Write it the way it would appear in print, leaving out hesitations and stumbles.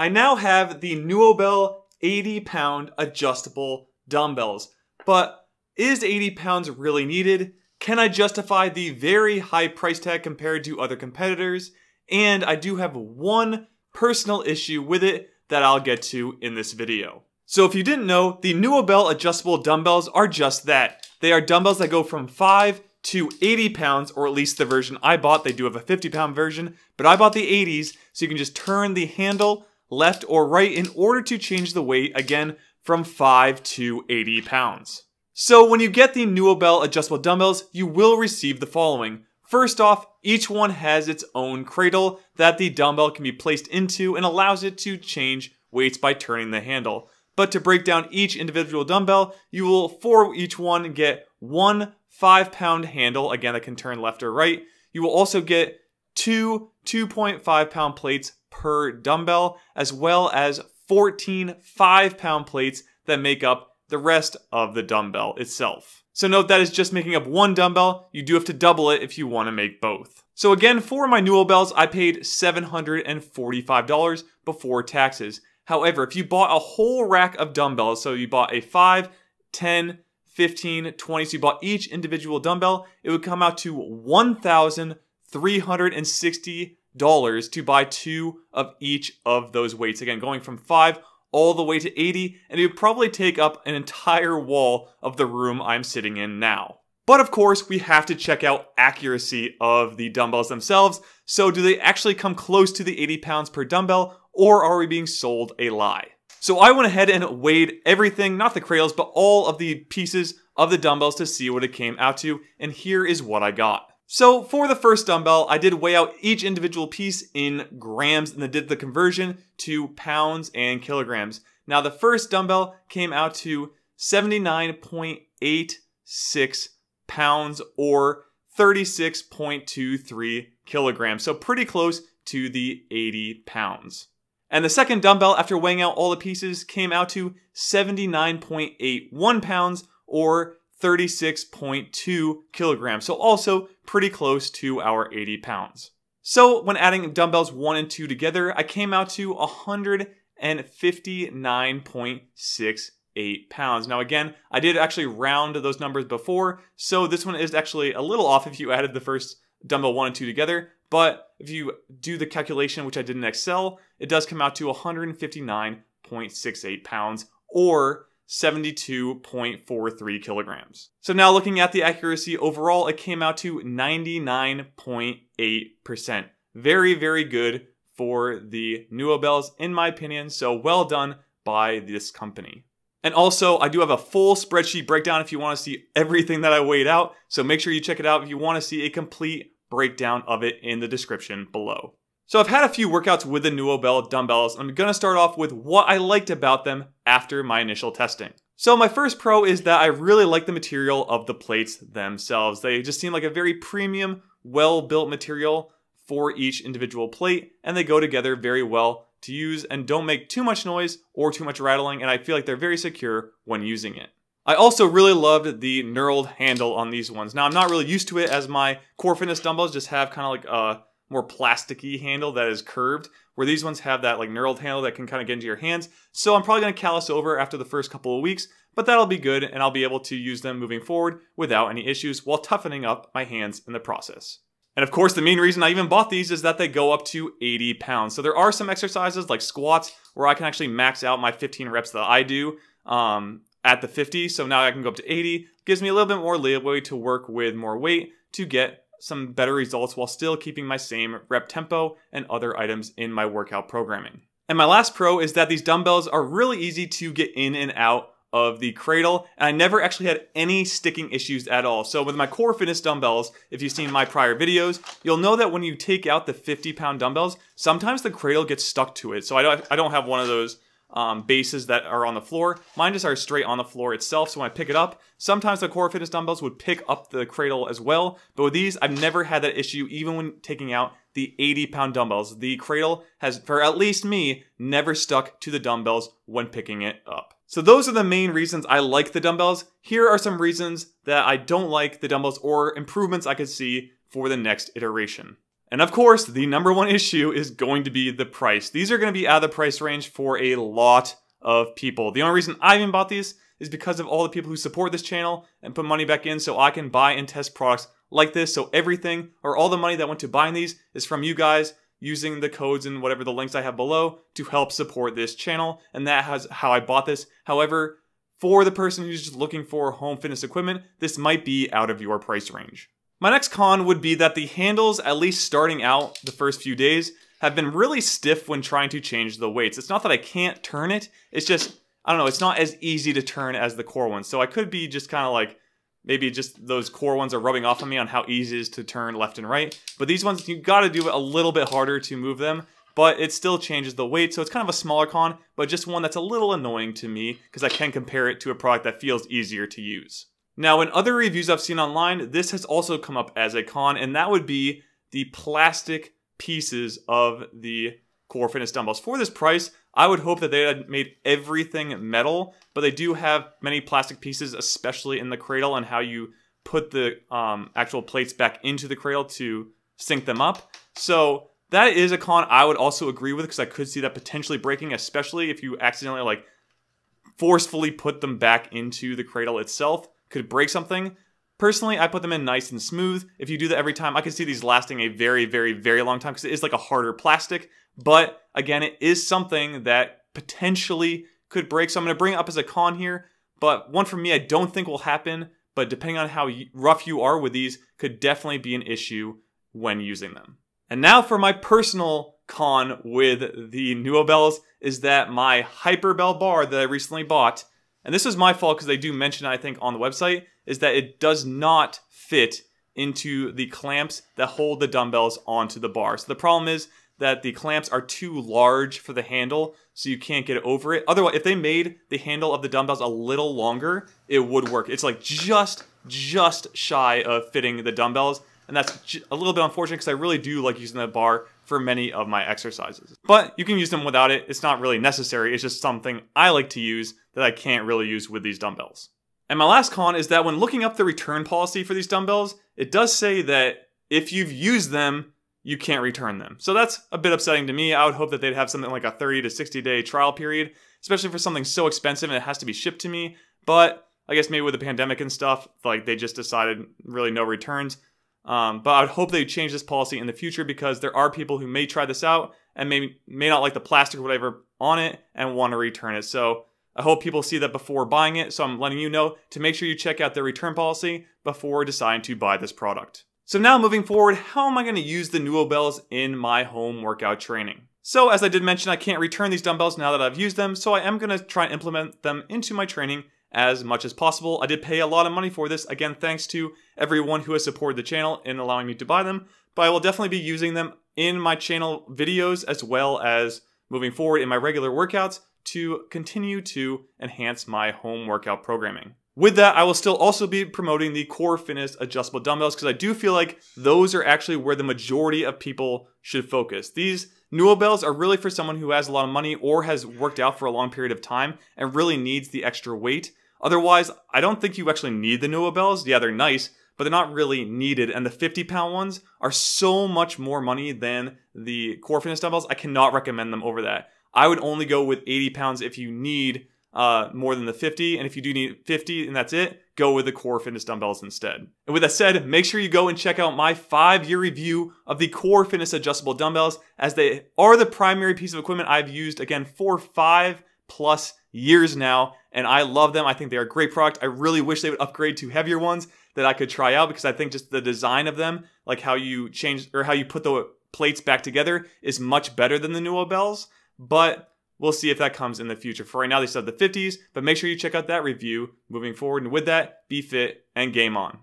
I now have the Nuobell 80-pound adjustable dumbbells, but is 80 pounds really needed? Can I justify the very high price tag compared to other competitors? And I do have one personal issue with it that I'll get to in this video. So if you didn't know, the Nuobell Adjustable Dumbbells are just that. They are dumbbells that go from 5 to 80 pounds, or at least the version I bought. They do have a 50-pound version, but I bought the 80s, so you can just turn the handle left or right in order to change the weight, again, from 5 to 80 pounds. So when you get the Nuobell Adjustable Dumbbells, you will receive the following. First off, each one has its own cradle that the dumbbell can be placed into and allows it to change weights by turning the handle. But to break down each individual dumbbell, you will, for each one, get one 5-pound handle, again, that can turn left or right. You will also get two 2.5-pound plates per dumbbell, as well as 14 5-pound plates that make up the rest of the dumbbell itself. So note that is just making up one dumbbell. You do have to double it if you want to make both. So again, for my Nuobells, I paid $745 before taxes. However, if you bought a whole rack of dumbbells, so you bought a 5, 10, 15, 20, so you bought each individual dumbbell, it would come out to $1,360 to buy 2 of each of those weights. Again, going from 5 all the way to 80, and it would probably take up an entire wall of the room I'm sitting in now. But of course, we have to check out accuracy of the dumbbells themselves. So do they actually come close to the 80 pounds per dumbbell, or are we being sold a lie? So I went ahead and weighed everything, not the cradles, but all of the pieces of the dumbbells to see what it came out to, and here is what I got. So for the first dumbbell, I did weigh out each individual piece in grams and then did the conversion to pounds and kilograms. Now the first dumbbell came out to 79.86 pounds or 36.23 kilograms. So pretty close to the 80 pounds. And the second dumbbell, after weighing out all the pieces, came out to 79.81 pounds or 36.2 kilograms. So also pretty close to our 80 pounds. So when adding dumbbells 1 and 2 together, I came out to 159.68 pounds. Now again, I did actually round those numbers before, so this one is actually a little off if you added the first dumbbell 1 and 2 together, but if you do the calculation, which I did in Excel, it does come out to 159.68 pounds or 72.43 kilograms. So now looking at the accuracy overall, it came out to 99.8%. Very, very good for the Nuobells, in my opinion, so well done by this company. And also, I do have a full spreadsheet breakdown if you want to see everything that I weighed out, so make sure you check it out if you want to see a complete breakdown of it in the description below. So I've had a few workouts with the Nuobell dumbbells. I'm going to start off with what I liked about them after my initial testing. So my first pro is that I really like the material of the plates themselves. They just seem like a very premium, well-built material for each individual plate, and they go together very well to use and don't make too much noise or too much rattling, and I feel like they're very secure when using it. I also really loved the knurled handle on these ones. Now I'm not really used to it as my Core Fitness dumbbells just have kind of like a more plasticky handle that is curved, where these ones have that like knurled handle that can kind of get into your hands. So I'm probably going to callus over after the first couple of weeks, but that'll be good and I'll be able to use them moving forward without any issues while toughening up my hands in the process. And of course, the main reason I even bought these is that they go up to 80 pounds. So there are some exercises like squats where I can actually max out my 15 reps that I do at the 50. So now I can go up to 80. Gives me a little bit more leeway to work with more weight to get some better results while still keeping my same rep tempo and other items in my workout programming. And my last pro is that these dumbbells are really easy to get in and out of the cradle, and I never actually had any sticking issues at all. So with my Core Fitness dumbbells, if you've seen my prior videos, you'll know that when you take out the 50-pound dumbbells, sometimes the cradle gets stuck to it. So I don't have one of those bases that are on the floor. Mine just are straight on the floor itself, so when I pick it up, sometimes the Core Fitness dumbbells would pick up the cradle as well, but with these, I've never had that issue even when taking out the 80-pound dumbbells. The cradle has, for at least me, never stuck to the dumbbells when picking it up. So those are the main reasons I like the dumbbells. Here are some reasons that I don't like the dumbbells or improvements I could see for the next iteration. And of course, the number one issue is going to be the price. These are going to be out of the price range for a lot of people. The only reason I even bought these is because of all the people who support this channel and put money back in so I can buy and test products like this. So everything, or all the money that went to buying these, is from you guys using the codes and whatever the links I have below to help support this channel. And that has how I bought this. However, for the person who's just looking for home fitness equipment, this might be out of your price range. My next con would be that the handles, at least starting out the first few days, have been really stiff when trying to change the weights. It's not that I can't turn it, it's just, I don't know, it's not as easy to turn as the core ones. So I could be just kind of like, maybe just those core ones are rubbing off on me on how easy it is to turn left and right. But these ones, you gotta do it a little bit harder to move them, but it still changes the weight. So it's kind of a smaller con, but just one that's a little annoying to me because I can compare it to a product that feels easier to use. Now, in other reviews I've seen online, this has also come up as a con, and that would be the plastic pieces of the Core Fitness dumbbells. For this price, I would hope that they had made everything metal, but they do have many plastic pieces, especially in the cradle and how you put the actual plates back into the cradle to sync them up. So that is a con I would also agree with because I could see that potentially breaking, especially if you accidentally like forcefully put them back into the cradle itself. Could break something. Personally, I put them in nice and smooth. If you do that every time, I could see these lasting a very, very, very long time because it is like a harder plastic. But again, it is something that potentially could break. So I'm going to bring it up as a con here. But one for me, I don't think will happen. But depending on how rough you are with these, could definitely be an issue when using them. And now for my personal con with the Nuobells is that my Hyperbell bar that I recently bought, and this was my fault because they do mention it, I think, on the website, is that it does not fit into the clamps that hold the dumbbells onto the bar. So the problem is that the clamps are too large for the handle, so you can't get over it. Otherwise, if they made the handle of the dumbbells a little longer, it would work. It's like just shy of fitting the dumbbells, and that's a little bit unfortunate because I really do like using the bar for many of my exercises. But you can use them without it. It's not really necessary. It's just something I like to use that I can't really use with these dumbbells. And my last con is that when looking up the return policy for these dumbbells, it does say that if you've used them, you can't return them. So that's a bit upsetting to me. I would hope that they'd have something like a 30 to 60 day trial period, especially for something so expensive and it has to be shipped to me. But I guess maybe with the pandemic and stuff, like they just decided really no returns. But I would hope they change this policy in the future because there are people who may try this out and may not like the plastic or whatever on it and want to return it. So I hope people see that before buying it. So I'm letting you know to make sure you check out their return policy before deciding to buy this product. So now moving forward, how am I going to use the Nuobells in my home workout training? So as I did mention, I can't return these dumbbells now that I've used them. So I am going to try and implement them into my training as much as possible. I did pay a lot of money for this. Again, thanks to everyone who has supported the channel in allowing me to buy them. But I will definitely be using them in my channel videos as well as moving forward in my regular workouts to continue to enhance my home workout programming. With that, I will still also be promoting the Core Fitness Adjustable Dumbbells because I do feel like those are actually where the majority of people should focus. These Nuobells are really for someone who has a lot of money or has worked out for a long period of time and really needs the extra weight. Otherwise, I don't think you actually need the Nuobells. Yeah, they're nice, but they're not really needed. And the 50-pound ones are so much more money than the Core Fitness Dumbbells. I cannot recommend them over that. I would only go with 80 pounds if you need more than the 50. And if you do need 50 and that's it, go with the Core Fitness Dumbbells instead. And with that said, make sure you go and check out my 5-year review of the Core Fitness Adjustable Dumbbells, as they are the primary piece of equipment I've used, again, for 5+ years now. And I love them. I think they're a great product. I really wish they would upgrade to heavier ones that I could try out because I think just the design of them, like how you change or how you put the plates back together, is much better than the Nuobells. But we'll see if that comes in the future. For right now, they still have the 50s, but make sure you check out that review moving forward. And with that, be fit and game on.